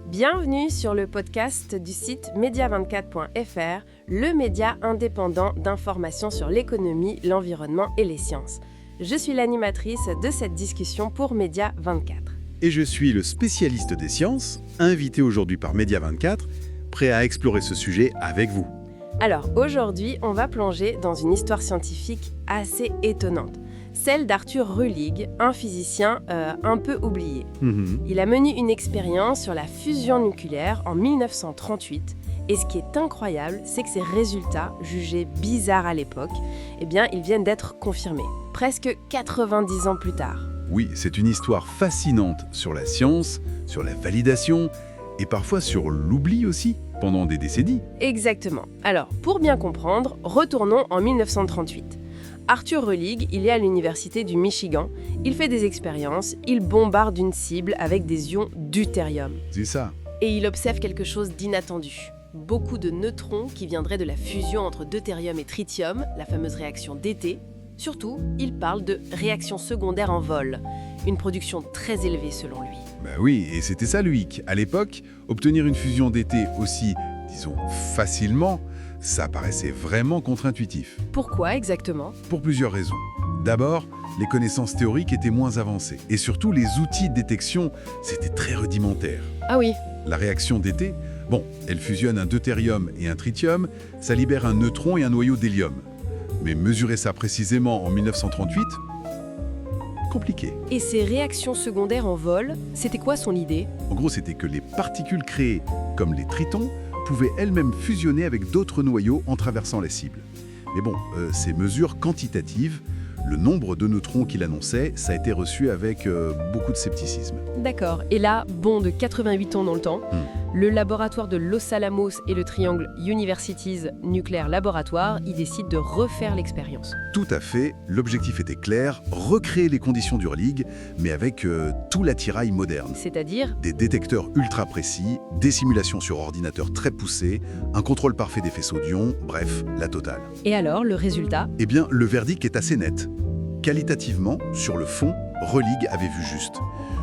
Bienvenue sur le podcast du site media24.fr, le média indépendant d'information sur l'économie, l'environnement et les sciences. Je suis l'animatrice de cette discussion pour Média24. Et je suis le spécialiste des sciences, invité aujourd'hui par Média24, prêt à explorer ce sujet avec vous. Alors aujourd'hui, on va plonger dans une histoire scientifique assez étonnante. Celle d'Arthur Rühlig, un physicien un peu oublié. Il a mené une expérience sur la fusion nucléaire en 1938. Et ce qui est incroyable, c'est que ces résultats, jugés bizarres à l'époque, ils viennent d'être confirmés, presque 90 ans plus tard. Oui, c'est une histoire fascinante sur la science, sur la validation et parfois sur l'oubli aussi, pendant des décennies. Exactement. Alors, pour bien comprendre, retournons en 1938. Arthur Rühlig, il est à l'université du Michigan, il fait des expériences, il bombarde une cible avec des ions deutérium. C'est ça. Et il observe quelque chose d'inattendu. Beaucoup de neutrons qui viendraient de la fusion entre deutérium et tritium, la fameuse réaction d'été. Surtout, il parle de réaction secondaire en vol, une production très élevée selon lui. Oui, et c'était ça lui. À l'époque, obtenir une fusion d'été aussi, disons, facilement, ça paraissait vraiment contre-intuitif. Pourquoi exactement ? Pour plusieurs raisons. D'abord, les connaissances théoriques étaient moins avancées. Et surtout, les outils de détection, c'était très rudimentaire. Ah oui. La réaction d'été, elle fusionne un deutérium et un tritium, ça libère un neutron et un noyau d'hélium. Mais mesurer ça précisément en 1938, compliqué. Et ces réactions secondaires en vol, c'était quoi son idée ? En gros, c'était que les particules créées, comme les tritons, pouvaient elles-mêmes fusionner avec d'autres noyaux en traversant la cible. Mais ces mesures quantitatives, le nombre de neutrons qu'il annonçait, ça a été reçu avec beaucoup de scepticisme. D'accord. Et là, bond de 88 ans dans le temps, le laboratoire de Los Alamos et le triangle Universities Nuclear Laboratory, ils décident de refaire l'expérience. Tout à fait. L'objectif était clair, recréer les conditions du Rühlig, mais avec tout l'attirail moderne. C'est-à-dire ? Des détecteurs ultra précis, des simulations sur ordinateur très poussées, un contrôle parfait des faisceaux d'ions, bref, la totale. Et alors, le résultat ? Le verdict est assez net. Qualitativement, sur le fond, Rühlig avait vu juste.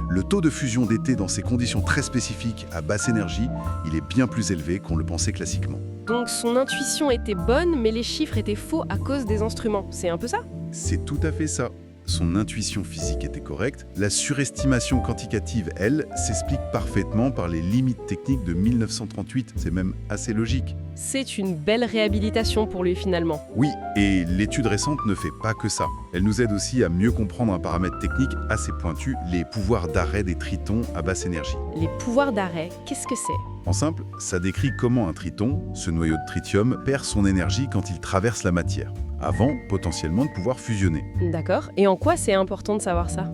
Le taux de fusion d'été dans ces conditions très spécifiques à basse énergie, il est bien plus élevé qu'on le pensait classiquement. Donc son intuition était bonne, mais les chiffres étaient faux à cause des instruments. C'est un peu ça ? C'est tout à fait ça. Son intuition physique était correcte. La surestimation quantitative, elle, s'explique parfaitement par les limites techniques de 1938. C'est même assez logique. C'est une belle réhabilitation pour lui finalement. Oui, et l'étude récente ne fait pas que ça. Elle nous aide aussi à mieux comprendre un paramètre technique assez pointu, les pouvoirs d'arrêt des tritons à basse énergie. Les pouvoirs d'arrêt, qu'est-ce que c'est ? En simple, ça décrit comment un triton, ce noyau de tritium, perd son énergie quand il traverse la matière, avant potentiellement de pouvoir fusionner. D'accord. Et en quoi c'est important de savoir ça ?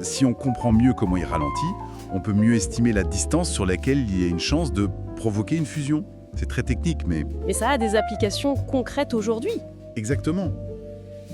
Si on comprend mieux comment il ralentit, on peut mieux estimer la distance sur laquelle il y a une chance de provoquer une fusion. C'est très technique, mais... Mais ça a des applications concrètes aujourd'hui. Exactement.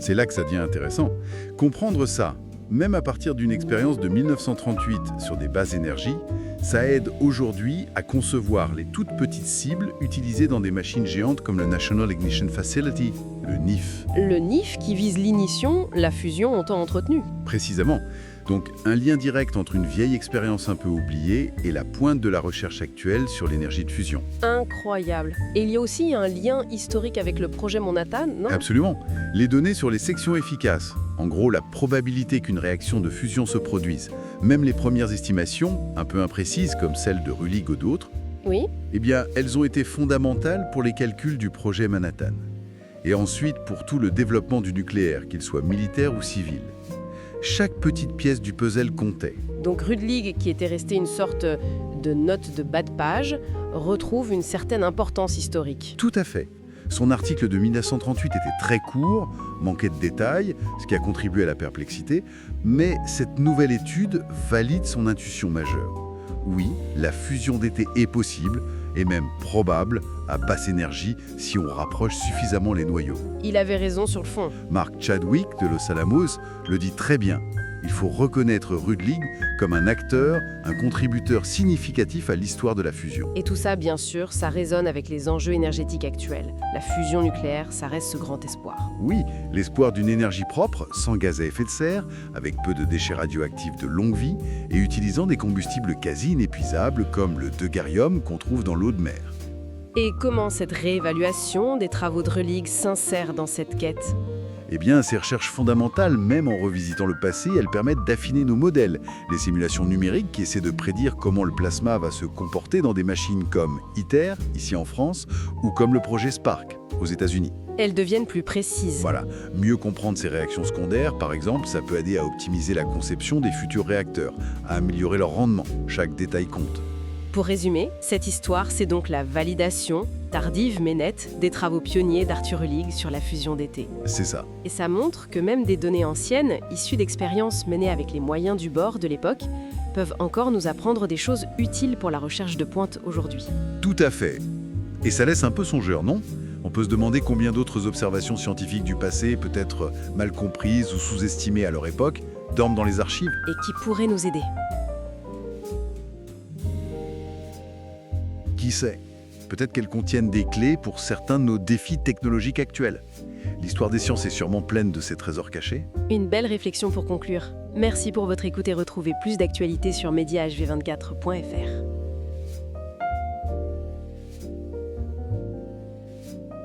C'est là que ça devient intéressant. Comprendre ça, même à partir d'une expérience de 1938 sur des basses énergies, ça aide aujourd'hui à concevoir les toutes petites cibles utilisées dans des machines géantes comme le National Ignition Facility, le NIF. Le NIF qui vise l'ignition, la fusion en temps entretenu. Précisément. Donc un lien direct entre une vieille expérience un peu oubliée et la pointe de la recherche actuelle sur l'énergie de fusion. Incroyable. Et il y a aussi un lien historique avec le projet Manhattan, non ? Absolument. Les données sur les sections efficaces, en gros la probabilité qu'une réaction de fusion se produise, même les premières estimations, un peu imprécises comme celles de Rühlig ou d'autres, Oui. elles ont été fondamentales pour les calculs du projet Manhattan. Et ensuite pour tout le développement du nucléaire, qu'il soit militaire ou civil. Chaque petite pièce du puzzle comptait. Donc Rühlig, qui était resté une sorte de note de bas de page, retrouve une certaine importance historique. Tout à fait. Son article de 1938 était très court, manquait de détails, ce qui a contribué à la perplexité, mais cette nouvelle étude valide son intuition majeure. Oui, la fusion d'été est possible, et même probable, à basse énergie, si on rapproche suffisamment les noyaux. Il avait raison sur le fond. Mark Chadwick de Los Alamos le dit très bien. Il faut reconnaître Rudlig comme un acteur, un contributeur significatif à l'histoire de la fusion. Et tout ça, bien sûr, ça résonne avec les enjeux énergétiques actuels. La fusion nucléaire, ça reste ce grand espoir. Oui, l'espoir d'une énergie propre, sans gaz à effet de serre, avec peu de déchets radioactifs de longue vie et utilisant des combustibles quasi inépuisables comme le deutérium qu'on trouve dans l'eau de mer. Et comment cette réévaluation des travaux de Rudlig s'insère dans cette quête ? Eh bien, ces recherches fondamentales, même en revisitant le passé, elles permettent d'affiner nos modèles. Les simulations numériques qui essaient de prédire comment le plasma va se comporter dans des machines comme ITER, ici en France, ou comme le projet Spark, aux États-Unis. Elles deviennent plus précises. Voilà. Mieux comprendre ces réactions secondaires, par exemple, ça peut aider à optimiser la conception des futurs réacteurs, à améliorer leur rendement. Chaque détail compte. Pour résumer, cette histoire, c'est donc la validation, tardive mais nette, des travaux pionniers d'Arthur Rudlig sur la fusion d'été. C'est ça. Et ça montre que même des données anciennes, issues d'expériences menées avec les moyens du bord de l'époque, peuvent encore nous apprendre des choses utiles pour la recherche de pointe aujourd'hui. Tout à fait. Et ça laisse un peu songeur, non ? On peut se demander combien d'autres observations scientifiques du passé, peut-être mal comprises ou sous-estimées à leur époque, dorment dans les archives. Et qui pourraient nous aider. Qui sait ? Peut-être qu'elles contiennent des clés pour certains de nos défis technologiques actuels. L'histoire des sciences est sûrement pleine de ces trésors cachés. Une belle réflexion pour conclure. Merci pour votre écoute et retrouvez plus d'actualités sur mediahv24.fr.